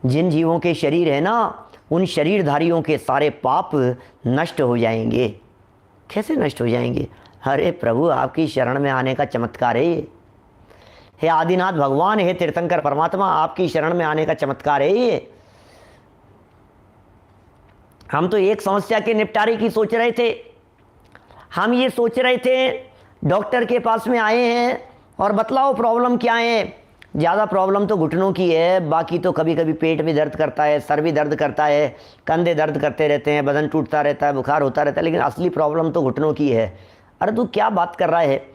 जिन जीवों के शरीर है ना, उन शरीरधारियों के सारे पाप नष्ट हो जाएंगे। कैसे नष्ट हो जाएंगे? अरे प्रभु, आपकी शरण में आने का चमत्कार है ये। हे आदिनाथ भगवान, हे तीर्थंकर परमात्मा, आपकी शरण में आने का चमत्कार है ये। हम तो एक समस्या के निपटारे की सोच रहे थे। हम ये सोच रहे थे डॉक्टर के पास में आए हैं और बतलाओ प्रॉब्लम क्या है। ज़्यादा प्रॉब्लम तो घुटनों की है, बाकी तो कभी कभी पेट भी दर्द करता है, सर भी दर्द करता है, कंधे दर्द करते रहते हैं, बदन टूटता रहता है, बुखार होता रहता है, लेकिन असली प्रॉब्लम तो घुटनों की है। अरे तू क्या बात कर रहा है?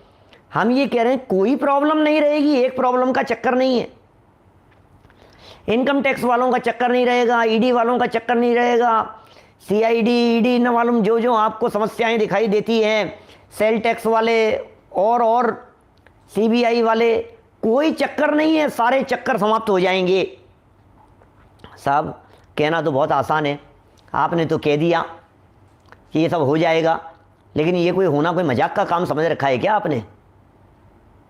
हम ये कह रहे हैं कोई प्रॉब्लम नहीं रहेगी, एक प्रॉब्लम का चक्कर नहीं है। इनकम टैक्स वालों का चक्कर नहीं रहेगा, ईडी वालों का चक्कर नहीं रहेगा, सीआईडी, ईडी न मालूम जो जो आपको समस्याएं दिखाई देती हैं, सेल टैक्स वाले और सीबीआई वाले, कोई चक्कर नहीं है, सारे चक्कर समाप्त हो जाएंगे। साहब कहना तो बहुत आसान है, आपने तो कह दिया कि ये सब हो जाएगा, लेकिन ये कोई होना कोई मजाक का काम समझ रखा है क्या आपने?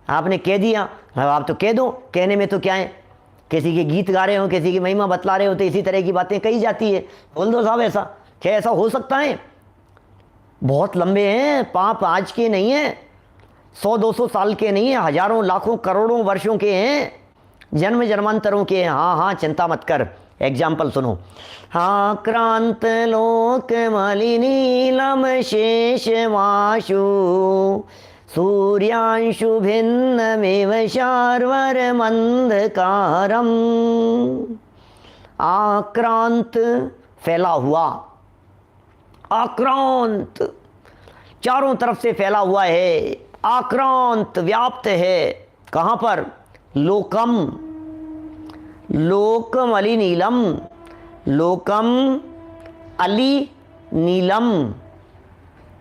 आपने कह दिया, अब आप तो कह दो, कहने में तो क्या है। किसी के गीत गा रहे हो, किसी की महिमा बतला रहे हो, तो इसी तरह की बातें कही जाती है। बोल दो साहब, ऐसा क्या ऐसा हो सकता है? बहुत लंबे हैं पाप, आज के नहीं है, 100-200 साल के नहीं है, हजारों लाखों करोड़ों वर्षों के हैं, जन्म जन्मांतरों के हैं। हाँ, चिंता मत कर। एग्जाम्पल सुनो। हाँ, क्रांत लोक मलिनीलम शेष माशु सूर्यांशु भिन्नमेव शार्वर मंधकारम। आक्रांत फैला हुआ, आक्रांत चारों तरफ से फैला हुआ है, आक्रांत व्याप्त है। कहाँ पर? लोकम, लोकम अली नीलम, लोकम अली नीलम।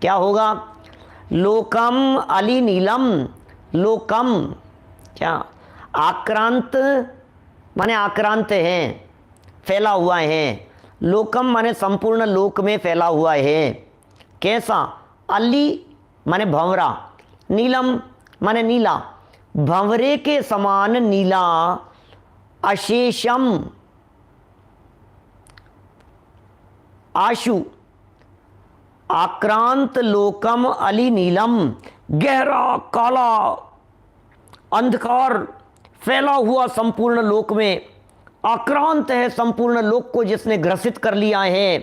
क्या होगा? लोकम अली नीलम। लोकम क्या? आक्रांत माने आक्रांत हैं, फैला हुआ है। लोकम माने संपूर्ण लोक में फैला हुआ है। कैसा? अली माने भंवरा, नीलम माने नीला, भंवरे के समान नीला। अशेषम आशु, आक्रांत लोकम अली नीलम, गहरा काला अंधकार फैला हुआ संपूर्ण लोक में, आक्रांत है संपूर्ण लोक को जिसने ग्रसित कर लिया है।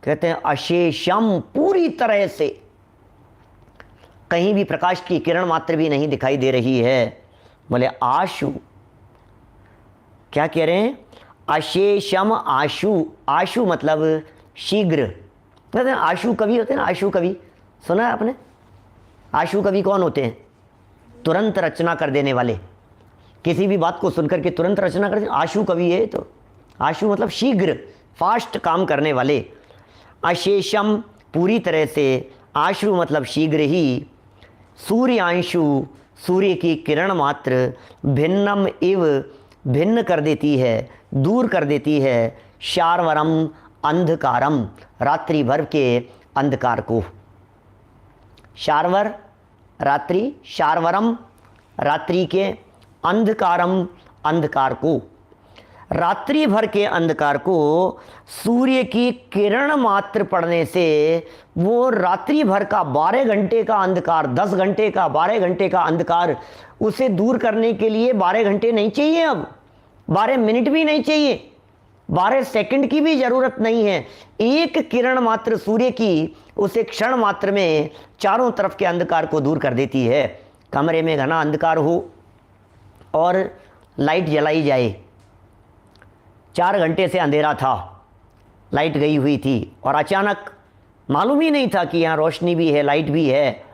कहते हैं अशेषम, पूरी तरह से कहीं भी प्रकाश की किरण मात्र भी नहीं दिखाई दे रही है। बोले आशु, क्या कह रहे हैं? अशेषम आशु। आशु मतलब शीघ्र। कहते हैं आशु कवि होते हैं ना, आशु कवि सुना है आपने? आशु कवि कौन होते हैं? तुरंत रचना कर देने वाले, किसी भी बात को सुनकर के तुरंत रचना कर देने, आशु कवि है। तो आशु मतलब शीघ्र, फास्ट काम करने वाले। अशेषम पूरी तरह से, आशु मतलब शीघ्र ही। सूर्यांशु सूर्य की किरण मात्र, भिन्नम इव भिन्न कर देती है, दूर कर देती है। शार्वरम अंधकारम रात्रि भर के अंधकार को। शार्वर रात्रि, शार्वरम रात्रि के, अंधकारम अंधकार को। रात्रि भर के अंधकार को सूर्य की किरण मात्र पड़ने से वो रात्रि भर का 12 घंटे का अंधकार, 10 घंटे का, 12 घंटे का अंधकार, उसे दूर करने के लिए 12 घंटे नहीं चाहिए, अब 12 मिनट भी नहीं चाहिए, 12 सेकंड की भी जरूरत नहीं है। एक किरण मात्र सूर्य की उसे क्षण मात्र में चारों तरफ के अंधकार को दूर कर देती है। कमरे में घना अंधकार हो और लाइट जलाई जाए, 4 घंटे से अंधेरा था, लाइट गई हुई थी और अचानक मालूम ही नहीं था कि यहाँ रोशनी भी है, लाइट भी है।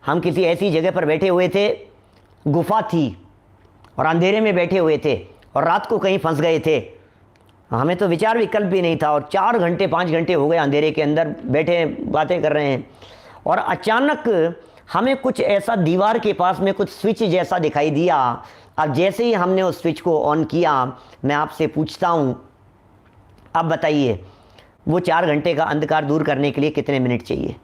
हम किसी ऐसी जगह पर बैठे हुए थे, गुफा थी और अंधेरे में बैठे हुए थे और रात को कहीं फंस गए थे। हमें तो विचार विकल्प भी नहीं था और 4 घंटे 5 घंटे हो गए अंधेरे के अंदर बैठे बातें कर रहे हैं। और अचानक हमें कुछ ऐसा दीवार के पास में कुछ स्विच जैसा दिखाई दिया। अब जैसे ही हमने उस स्विच को ऑन किया, मैं आपसे पूछता हूँ, अब बताइए वो 4 घंटे का अंधकार दूर करने के लिए कितने मिनट चाहिए?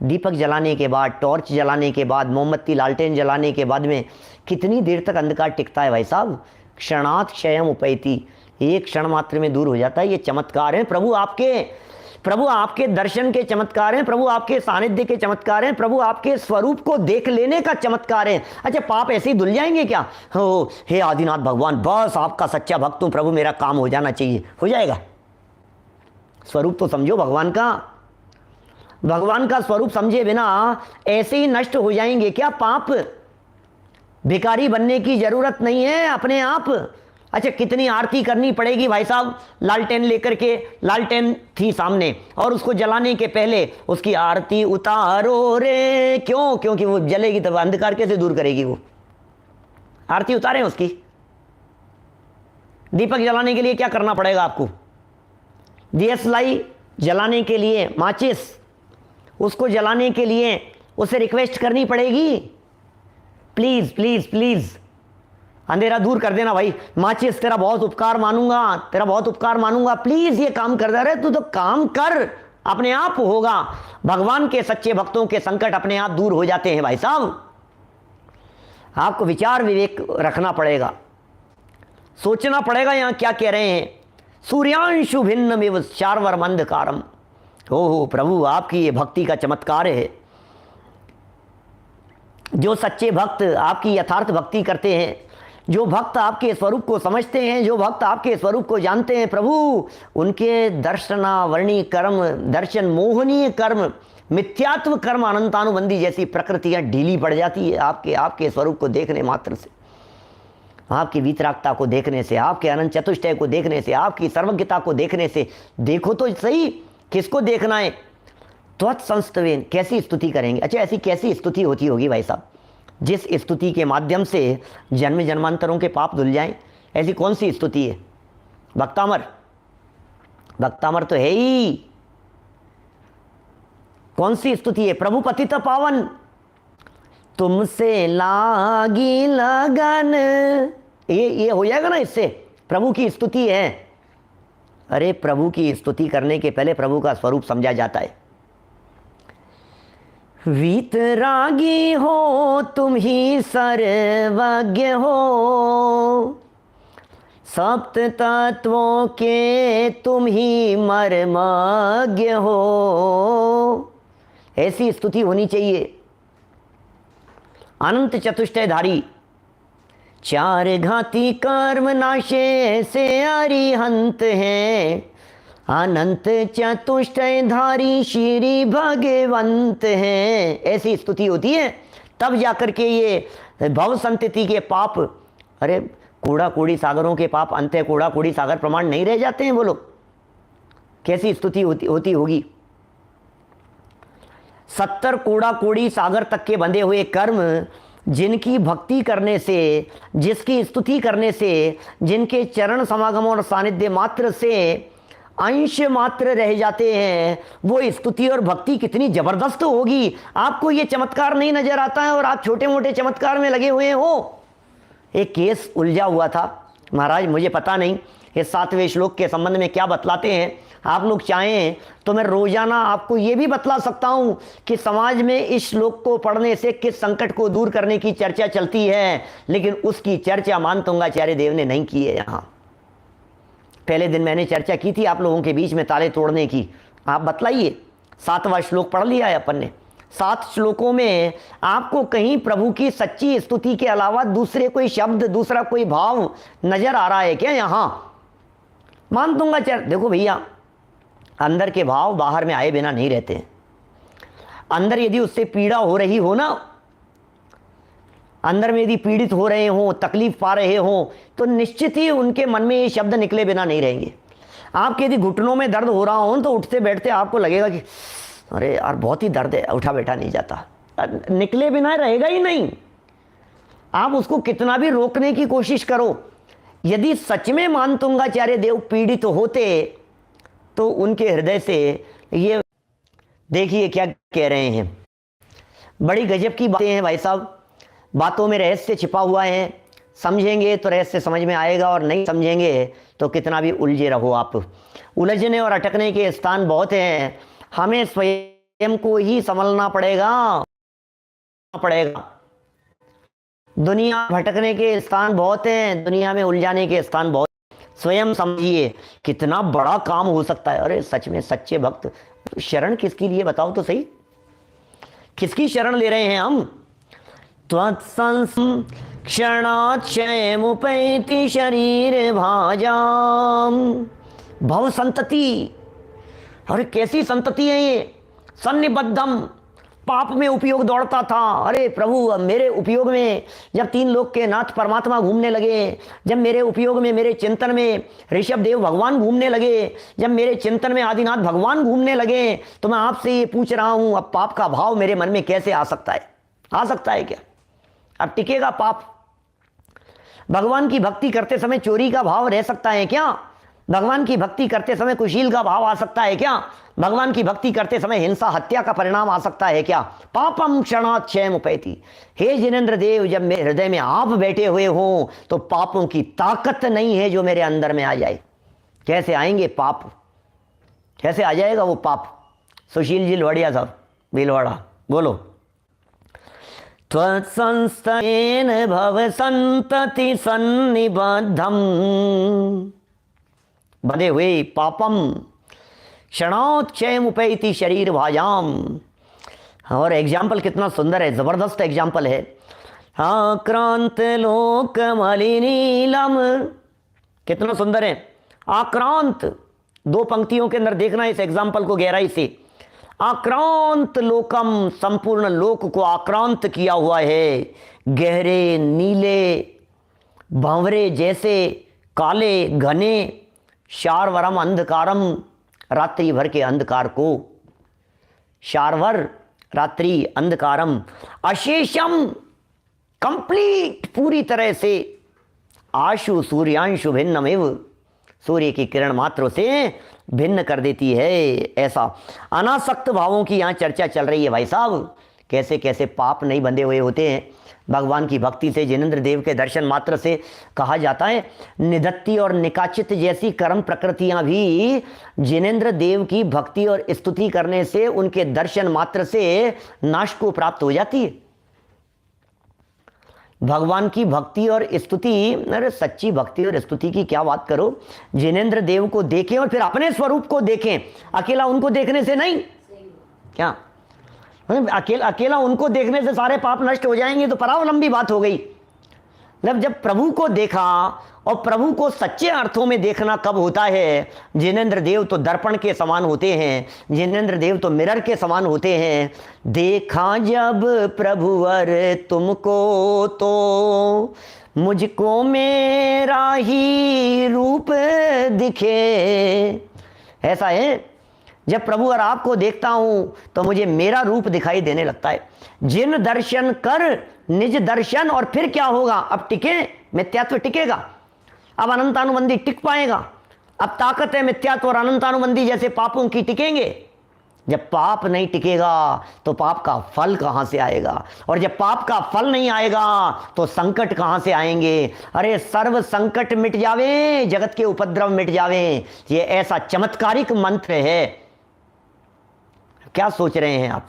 दीपक जलाने के बाद, टॉर्च जलाने के बाद, मोमबत्ती लालटेन जलाने के बाद में कितनी देर तक अंधकार टिकता है भाई साहब? क्षणात क्षयम उपैति, एक क्षण मात्र में दूर हो जाता है। ये चमत्कार है प्रभु आपके दर्शन के चमत्कार हैं, प्रभु आपके सानिध्य के चमत्कार हैं, प्रभु आपके स्वरूप को देख लेने का चमत्कार है। अच्छा, पाप ऐसे ही धुल जाएंगे क्या? हो हे आदिनाथ भगवान, बस आपका सच्चा भक्त हूं प्रभु, मेरा काम हो जाना चाहिए, हो जाएगा? स्वरूप तो समझो भगवान का। भगवान का स्वरूप समझे बिना ऐसे ही नष्ट हो जाएंगे क्या पाप? भिखारी बनने की जरूरत नहीं है अपने आप। अच्छा, कितनी आरती करनी पड़ेगी भाई साहब, लालटेन लेकर के। लालटेन थी सामने और उसको जलाने के पहले उसकी आरती उतारो रे। क्यों? क्योंकि वो जलेगी तब अंधकार कैसे दूर करेगी? वो आरती उतारें उसकी। दीपक जलाने के लिए क्या करना पड़ेगा आपको? दियसलाई जलाने के लिए, माचिस, उसको जलाने के लिए उसे रिक्वेस्ट करनी पड़ेगी, प्लीज प्लीज प्लीज अंधेरा दूर कर देना भाई, माचिस तेरा बहुत उपकार मानूंगा, तेरा बहुत उपकार मानूंगा, प्लीज ये काम कर दे रहे। तू तो काम कर, अपने आप होगा। भगवान के सच्चे भक्तों के संकट अपने आप दूर हो जाते हैं भाई साहब। आपको विचार विवेक रखना पड़ेगा, सोचना पड़ेगा यहां क्या कह रहे हैं। सूर्यांशु भिन्न में चारवर मंधकारम। हो प्रभु, आपकी ये भक्ति का चमत्कार है। जो सच्चे भक्त आपकी यथार्थ भक्ति करते हैं, जो भक्त आपके स्वरूप को समझते हैं, जो भक्त आपके स्वरूप को जानते हैं प्रभु, उनके दर्शनावर्णी कर्म, दर्शन मोहनीय कर्म, मिथ्यात्व कर्म, अनंतानुबंधी जैसी प्रकृतियां ढीली पड़ जाती है आपके स्वरूप को देखने मात्र से, आपकी वीतरागता को देखने से, आपके अनंत चतुष्टय को देखने से, आपकी सर्वज्ञता को देखने से। देखो तो सही, किसको देखना है? त्वत्संस्तवेन, कैसी स्तुति करेंगे? अच्छा, ऐसी कैसी स्तुति होती होगी भाई साहब जिस स्तुति के माध्यम से जन्म जन्मांतरों के पाप धुल जाएं? ऐसी कौन सी स्तुति है? भक्तामर, भक्तामर तो है ही। कौन सी स्तुति है? प्रभु पतित पावन, तुमसे लागी लगन। ये हो जाएगा ना इससे, प्रभु की स्तुति है। अरे प्रभु की स्तुति करने के पहले प्रभु का स्वरूप समझा जाता है। वीतरागी हो तुम ही सर्वज्ञ हो, सप्त तत्वों के तुम ही मर्मज्ञ हो। ऐसी स्तुति होनी चाहिए। अनंत चतुष्टयधारी, चार घाती कर्म नाशे से अरिहंत हैं, अनंत चतुष्टयधारी श्री भगवंत हैं। ऐसी स्तुति होती है, तब जाकर के ये भव संतति के पाप, अरे कूड़ा कूड़ी सागरों के पाप अंत कूड़ा कूड़ी सागर प्रमाण नहीं रह जाते हैं। बोलो कैसी स्तुति होती होगी। 70 कूड़ा कूड़ी सागर तक के बंधे हुए कर्म, जिनकी भक्ति करने से, जिसकी स्तुति करने से, जिनके चरण समागम और सानिध्य मात्र से अंश मात्र रह जाते हैं, वो स्तुति और भक्ति कितनी जबरदस्त होगी। आपको ये चमत्कार नहीं नजर आता है और आप छोटे मोटे चमत्कार में लगे हुए हो। एक केस उलझा हुआ था महाराज, मुझे पता नहीं इस 7वें श्लोक के संबंध में क्या बतलाते हैं। आप लोग चाहें तो मैं रोजाना आपको ये भी बतला सकता हूं कि समाज में इस श्लोक को पढ़ने से किस संकट को दूर करने की चर्चा चलती है, लेकिन उसकी चर्चा मानतुंगाचार्य देव ने नहीं की है। यहां पहले दिन मैंने चर्चा की थी आप लोगों के बीच में ताले तोड़ने की। आप बतलाइए, 7वां श्लोक पढ़ लिया है अपन ने। 7 श्लोकों में आपको कहीं प्रभु की सच्ची स्तुति के अलावा दूसरे कोई शब्द, दूसरा कोई भाव नजर आ रहा है क्या? यहां मानतुंगाचार्य, देखो भैया, अंदर के भाव बाहर में आए बिना नहीं रहते। अंदर यदि उससे पीड़ा हो रही हो ना, अंदर में यदि पीड़ित हो रहे हो, तकलीफ पा रहे हो, तो निश्चित ही उनके मन में ये शब्द निकले बिना नहीं रहेंगे। आपके यदि घुटनों में दर्द हो रहा हो तो उठते बैठते आपको लगेगा कि अरे यार बहुत ही दर्द है, उठा बैठा नहीं जाता, निकले बिना रहेगा ही नहीं। आप उसको कितना भी रोकने की कोशिश करो, यदि सच में मानतुंगाचार्य देव पीड़ित होते तो उनके हृदय से ये, देखिए क्या कह रहे हैं। बड़ी गजब की बातें हैं भाई साहब, बातों में रहस्य छिपा हुआ है। समझेंगे तो रहस्य समझ में आएगा और नहीं समझेंगे तो कितना भी उलझे रहो आप। उलझने और अटकने के स्थान बहुत हैं, हमें स्वयं को ही संभलना पड़ेगा। दुनिया भटकने के स्थान बहुत हैं, दुनिया में उलझाने के स्थान बहुत। स्वयं समझिए कितना बड़ा काम हो सकता है। अरे सच में सच्चे भक्त, तो शरण किसकी लिए बताओ तो सही, किसकी शरण ले रहे हैं हम? क्षणाक्षयमुपैति शरीर भाजाम। भव संतति, अरे कैसी संतति है ये? सन्निबद्धम, पाप में उपयोग दौड़ता था। अरे प्रभु, अब मेरे उपयोग में जब तीन लोक के नाथ परमात्मा घूमने लगे, जब मेरे उपयोग में, मेरे चिंतन में ऋषभ देव भगवान घूमने लगे, जब मेरे चिंतन में आदिनाथ भगवान घूमने लगे, तो मैं आपसे ये पूछ रहा हूं, अब पाप का भाव मेरे मन में कैसे आ सकता है? आ सकता है क्या? अब टिकेगा पाप? भगवान की भक्ति करते समय चोरी का भाव रह सकता है क्या? भगवान की भक्ति करते समय कुशील का भाव आ सकता है क्या? भगवान की भक्ति करते समय हिंसा हत्या का परिणाम आ सकता है क्या? पापम क्षणात् क्षयमुपैति। हे जिनेंद्र देव, जब मेरे हृदय में आप बैठे हुए हो तो पापों की ताकत नहीं है जो मेरे अंदर में आ जाए। कैसे आएंगे पाप? कैसे आ जाएगा वो पाप? सुशील जी लोहड़िया साहब, भीलवाड़ा, बोलो। त्वत्संस्थेन भव संतति सन्निबद्धम, बधे हुए पापम क्षणात् क्षयमुपैति शरीर भाजाम। और एग्जाम्पल कितना सुंदर है, जबरदस्त एग्जाम्पल है। आक्रांत लोक मलिनीलम, कितना सुंदर है। आक्रांत, दो पंक्तियों के अंदर देखना इस एग्जाम्पल को गहराई से। आक्रांत लोकम, संपूर्ण लोक को आक्रांत किया हुआ है, गहरे नीले भंवरे जैसे काले घने, शारवरम अंधकारम, रात्रि भर के अंधकार को, शारवर रात्रि अंधकारम, अशेषम कंप्लीट पूरी तरह से, आशु सूर्यांशु भिन्नमेव, सूर्य की किरण मात्र से भिन्न कर देती है। ऐसा अनासक्त भावों की यहाँ चर्चा चल रही है भाई साहब। कैसे कैसे पाप नहीं बंधे हुए होते हैं भगवान की भक्ति से, जिनेंद्र देव के दर्शन मात्र से। कहा जाता है निधत्ति और निकाचित जैसी कर्म प्रकृतियां भी जिनेंद्र देव की भक्ति और स्तुति करने से, उनके दर्शन मात्र से नाश को प्राप्त हो जाती है। भगवान की भक्ति और स्तुति, अरे सच्ची भक्ति और स्तुति की क्या बात करो। जिनेंद्र देव को देखें और फिर अपने स्वरूप को देखें, अकेला उनको देखने से नहीं। क्या अकेला उनको देखने से सारे पाप नष्ट हो जाएंगे? तो परावलंबी बात हो गई। जब प्रभु को देखा, और प्रभु को सच्चे अर्थों में देखना कब होता है? जिनेंद्र देव तो दर्पण के समान होते हैं, जिनेंद्र देव तो मिरर के समान होते हैं। देखा जब प्रभुवर तुमको तो मुझको मेरा ही रूप दिखे। ऐसा है, जब प्रभु और आपको देखता हूं तो मुझे मेरा रूप दिखाई देने लगता है। जिन दर्शन कर निज दर्शन, और फिर क्या होगा? अब टिके, मिथ्यात्व टिकेगा। अब अनंतानुबंधी टिक पाएगा। अब ताकत है मिथ्यात्व और अनंतानुबंधी जैसे पापों की टिकेंगे। जब पाप नहीं टिकेगा तो पाप का फल कहां से आएगा? और जब पाप का फल नहीं आएगा तो संकट कहां से आएंगे? अरे सर्व संकट मिट जावे, जगत के उपद्रव मिट जावे, ये ऐसा चमत्कारिक मंत्र है। क्या सोच रहे हैं आप?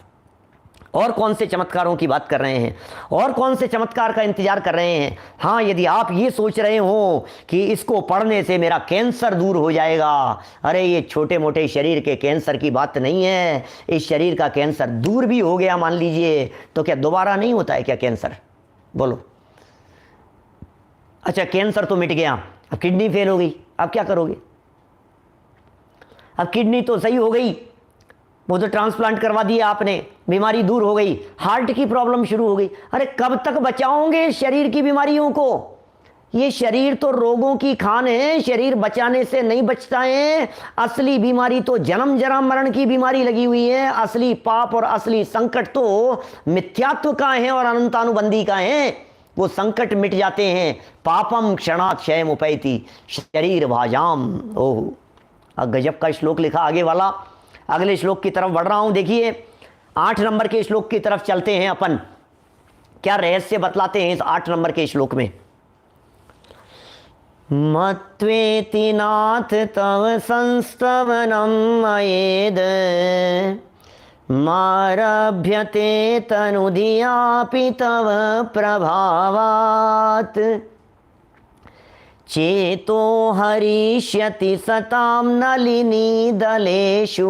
और कौन से चमत्कारों की बात कर रहे हैं? और कौन से चमत्कार का इंतजार कर रहे हैं? हाँ, यदि आप ये सोच रहे हो कि इसको पढ़ने से मेरा कैंसर दूर हो जाएगा, अरे ये छोटे मोटे शरीर के कैंसर की बात नहीं है। इस शरीर का कैंसर दूर भी हो गया मान लीजिए, तो क्या दोबारा नहीं होता है क्या कैंसर? बोलो। अच्छा, कैंसर तो मिट गया, अब किडनी फेल हो गई, अब क्या करोगे? अब किडनी तो सही हो गई, वो तो ट्रांसप्लांट करवा दिया आपने, बीमारी दूर हो गई। हार्ट की प्रॉब्लम शुरू हो गई, अरे कब तक बचाओगे शरीर की बीमारियों को? ये शरीर तो रोगों की खान है, शरीर बचाने से नहीं बचता है। असली बीमारी तो जन्म जरा मरण की बीमारी लगी हुई है। असली पाप और असली संकट तो मिथ्यात्व का है और अनंतानुबंधी का है। वो संकट मिट जाते हैं। पापम क्षणात् क्षयमुपैति शरीर भाजाम। ओह, गजब का श्लोक लिखा आगे वाला। अगले श्लोक की तरफ बढ़ रहा हूं, देखिए 8 नंबर के श्लोक की तरफ चलते हैं अपन। क्या रहस्य बतलाते हैं इस 8 नंबर के श्लोक में? मत्वेति नाथ तव संस्तवनम मयेद मारभ्यते तनुधियापि तव प्रभावात् चेतो हरिष्यति सतां नलिनी दलेषु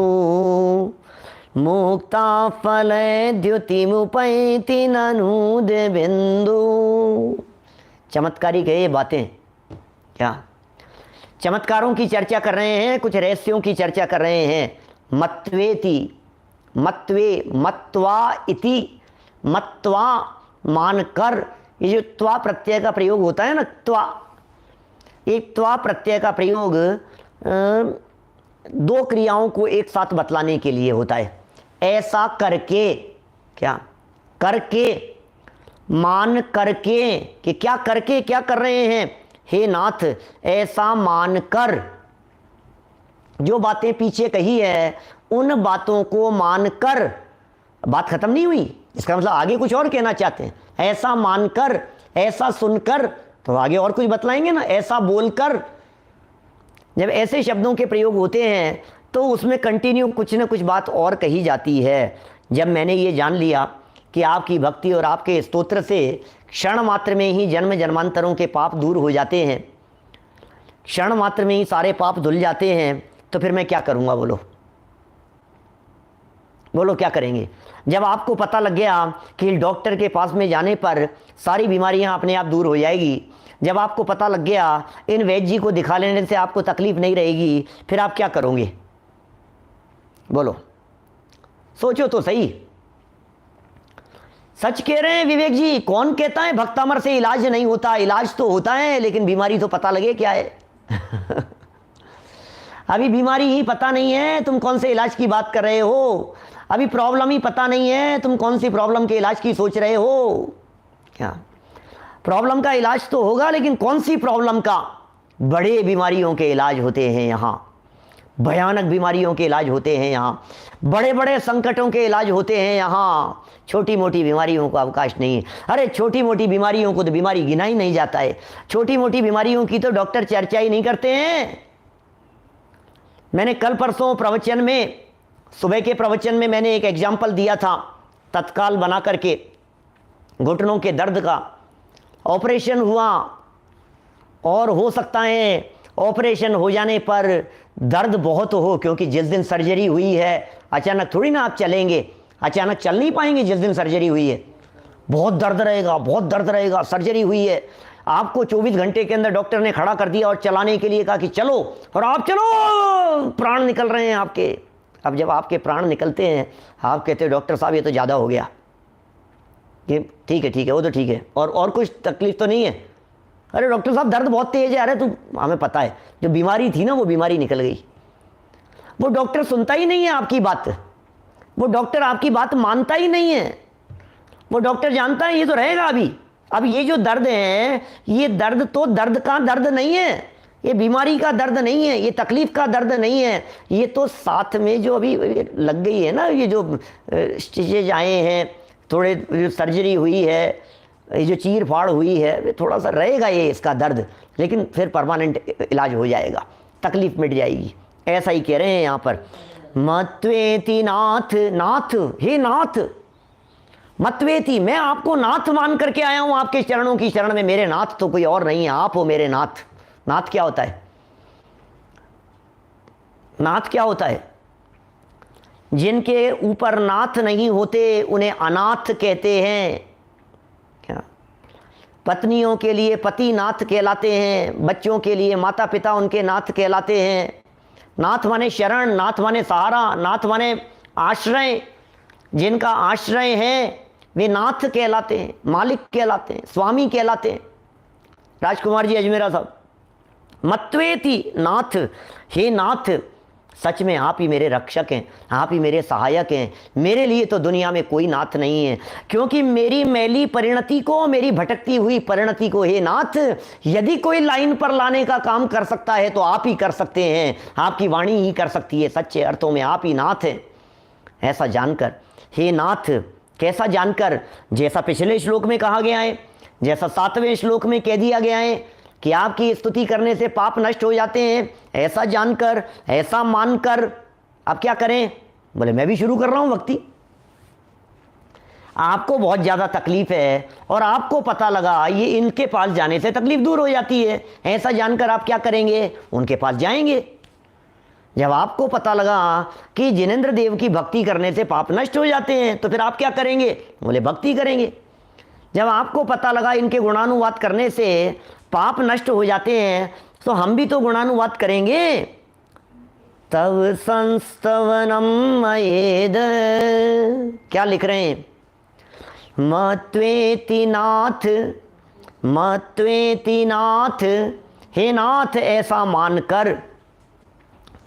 मुक्ता फले द्युतिमुपैति ननूद बिंदु। चमत्कारिक है ये बातें। क्या चमत्कारों की चर्चा कर रहे हैं, कुछ रहस्यों की चर्चा कर रहे हैं। मत्वेति, मत्वे, मत्वा इति, मत्वा मानकर, ये जो त्वा प्रत्यय का प्रयोग होता है ना, त्वा, एक त्वा प्रत्यय का प्रयोग दो क्रियाओं को एक साथ बतलाने के लिए होता है। ऐसा करके, क्या करके, मान करके, कि क्या करके, क्या कर रहे हैं, हे नाथ ऐसा मानकर, जो बातें पीछे कही है उन बातों को मानकर, बात खत्म नहीं हुई, इसका मतलब आगे कुछ और कहना चाहते हैं। ऐसा मानकर, ऐसा सुनकर, तो आगे और कुछ बतलाएंगे ना, ऐसा बोलकर। जब ऐसे शब्दों के प्रयोग होते हैं तो उसमें कंटिन्यू कुछ ना कुछ बात और कही जाती है। जब मैंने ये जान लिया कि आपकी भक्ति और आपके स्तोत्र से क्षण मात्र में ही जन्म जन्मांतरों के पाप दूर हो जाते हैं, क्षण मात्र में ही सारे पाप धुल जाते हैं, तो फिर मैं क्या करूँगा? बोलो बोलो क्या करेंगे? जब आपको पता लग गया कि डॉक्टर के पास में जाने पर सारी बीमारियां अपने आप दूर हो जाएगी, जब आपको पता लग गया इन वैद्य जी को दिखा लेने से आपको तकलीफ नहीं रहेगी, फिर आप क्या करोगे? बोलो, सोचो तो सही। सच कह रहे हैं विवेक जी। कौन कहता है भक्तामर से इलाज नहीं होता? इलाज तो होता है, लेकिन बीमारी तो पता लगे क्या है। अभी बीमारी ही पता नहीं है, तुम कौन से इलाज की बात कर रहे हो? अभी प्रॉब्लम ही पता नहीं है, तुम कौन सी प्रॉब्लम के इलाज की सोच रहे हो? क्या प्रॉब्लम का इलाज तो होगा, लेकिन कौन सी प्रॉब्लम का? बड़े बीमारियों के इलाज होते हैं यहाँ, भयानक बीमारियों के इलाज होते हैं यहाँ, बड़े बड़े संकटों के इलाज होते हैं यहाँ। छोटी मोटी बीमारियों का अवकाश नहीं है। अरे छोटी मोटी बीमारियों को तो बीमारी गिना ही नहीं जाता है, छोटी मोटी बीमारियों की तो डॉक्टर चर्चा ही नहीं करते हैं। मैंने कल परसों प्रवचन में, सुबह के प्रवचन में मैंने एक एग्जाम्पल दिया था तत्काल बना करके, घुटनों के दर्द का। ऑपरेशन हुआ और हो सकता है ऑपरेशन हो जाने पर दर्द बहुत हो, क्योंकि जिस दिन सर्जरी हुई है अचानक थोड़ी ना आप चलेंगे, अचानक चल नहीं पाएंगे। जिस दिन सर्जरी हुई है बहुत दर्द रहेगा, बहुत दर्द रहेगा। सर्जरी हुई है, आपको 24 घंटे के अंदर डॉक्टर ने खड़ा कर दिया और चलाने के लिए कहा कि चलो, और आप चलो, प्राण निकल रहे हैं आपके। अब जब आपके प्राण निकलते हैं, आप कहते हो डॉक्टर साहब ये तो ज़्यादा हो गया। ये ठीक है, वो तो ठीक है, और कुछ तकलीफ तो नहीं है? अरे डॉक्टर साहब दर्द बहुत तेज है। अरे तो हमें पता है, जो बीमारी थी ना वो बीमारी निकल गई। वो डॉक्टर सुनता ही नहीं है आपकी बात, वो डॉक्टर आपकी बात मानता ही नहीं है। वो डॉक्टर जानता है ये तो रहेगा अभी। अब ये जो दर्द है, ये दर्द तो दर्द का दर्द नहीं है, ये बीमारी का दर्द नहीं है, ये तकलीफ का दर्द नहीं है। ये तो साथ में जो अभी लग गई है ना, ये जो स्टिचेज आए हैं, थोड़े जो सर्जरी हुई है, ये जो चीर फाड़ हुई है, थोड़ा सा रहेगा ये इसका दर्द, लेकिन फिर परमानेंट इलाज हो जाएगा, तकलीफ मिट जाएगी। ऐसा ही कह रहे हैं यहाँ पर। मत्वेति नाथ, नाथ, हे नाथ, मत्वेति, मैं आपको नाथ मान करके आया हूं आपके चरणों की शरण में। मेरे नाथ तो कोई और नहीं है, आप हो मेरे नाथ। नाथ क्या होता है? नाथ क्या होता है? जिनके ऊपर नाथ नहीं होते उन्हें अनाथ कहते हैं। क्या? पत्नियों के लिए पति नाथ कहलाते हैं, बच्चों के लिए माता पिता उनके नाथ कहलाते हैं। नाथ माने शरण, नाथ माने सहारा, नाथ माने आश्रय। जिनका आश्रय है वे नाथ कहलाते हैं, मालिक कहलाते हैं, स्वामी कहलाते हैं। राजकुमार जी अजमेरा साहब, मत्वेति नाथ, हे नाथ, सच में आप ही मेरे रक्षक हैं, आप ही मेरे सहायक हैं। मेरे लिए तो दुनिया में कोई नाथ नहीं है, क्योंकि मेरी मैली परिणति को, मेरी भटकती हुई परिणति को, हे नाथ, यदि कोई लाइन पर लाने का काम कर सकता है तो आप ही कर सकते हैं, आपकी वाणी ही कर सकती है। सच्चे अर्थों में आप ही नाथ हैं। ऐसा जानकर, हे नाथ, कैसा जानकर? जैसा पिछले श्लोक में कहा गया है, जैसा 7वें श्लोक में कह दिया गया है कि आपकी स्तुति करने से पाप नष्ट हो जाते हैं, ऐसा जानकर, ऐसा मानकर अब क्या करें? बोले मैं भी शुरू कर रहा हूं भक्ति। आपको बहुत ज़्यादा तकलीफ़ है और आपको पता लगा ये इनके पास जाने से तकलीफ़ दूर हो जाती है, ऐसा जानकर आप क्या करेंगे? उनके पास जाएंगे। जब आपको पता लगा कि जिनेंद्र देव की भक्ति करने से पाप नष्ट हो जाते हैं, तो फिर आप क्या करेंगे? बोले भक्ति करेंगे। जब आपको पता लगा इनके गुणानुवाद करने से पाप नष्ट हो जाते हैं, तो हम भी तो गुणानुवाद करेंगे। तव संस्तवनम मयेद, क्या लिख रहे हैं? मत्वेति नाथ, मत्वेति नाथ, हे नाथ ऐसा मानकर,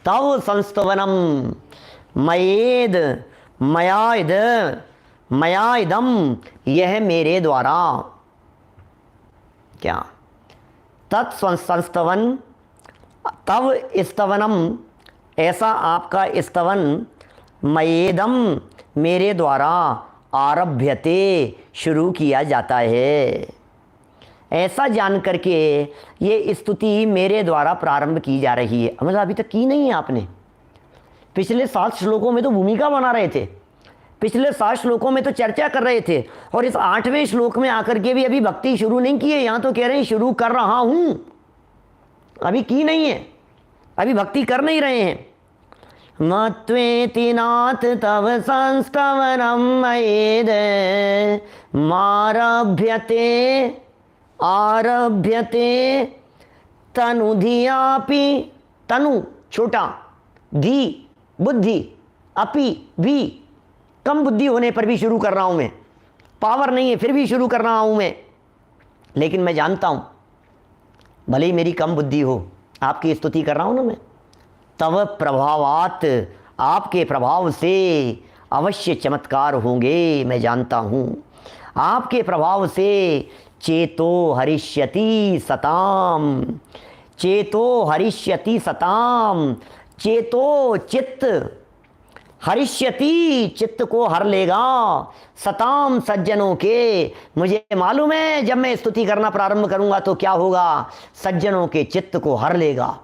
तव संस्तवनम मयेद, मयाइद, मयाइदम, यह मेरे द्वारा, क्या? तत्संस्तवन, तव स्तवनम, ऐसा आपका स्तवन, मयेदम, मेरे द्वारा, आरभ्यते, शुरू किया जाता है। ऐसा जान करके ये स्तुति मेरे द्वारा प्रारंभ की जा रही है। मतलब अभी तक की नहीं है आपने। पिछले 7 श्लोकों में तो भूमिका बना रहे थे, पिछले 7 श्लोकों में तो चर्चा कर रहे थे, और इस 8वें श्लोक में आकर के भी अभी भक्ति शुरू नहीं की है। यहाँ तो कह रहे हैं शुरू कर रहा हूँ, अभी की नहीं है, अभी भक्ति कर नहीं रहे हैं। मत्वेति नाथ तव संस्तवनम मयेद, मारभ्यते, आरभ्यते, तनुधियापि, तनु छोटा, धी बुद्धि, अपि भी, कम बुद्धि होने पर भी शुरू कर रहा हूं मैं, पावर नहीं है फिर भी शुरू कर रहा हूं मैं, लेकिन मैं जानता हूं भले ही मेरी कम बुद्धि हो, आपकी स्तुति कर रहा हूं ना मैं। तव प्रभावात, आपके प्रभाव से अवश्य चमत्कार होंगे, मैं जानता हूं। आपके प्रभाव से चेतो हरिष्यति सताम, चेतो हरिष्यति सताम, चेतो चित्त, हरिष्यति चित्त को हर लेगा, सताम सज्जनों के, मुझे मालूम है जब मैं स्तुति करना प्रारंभ करूंगा तो क्या होगा, सज्जनों के चित्त को हर लेगा।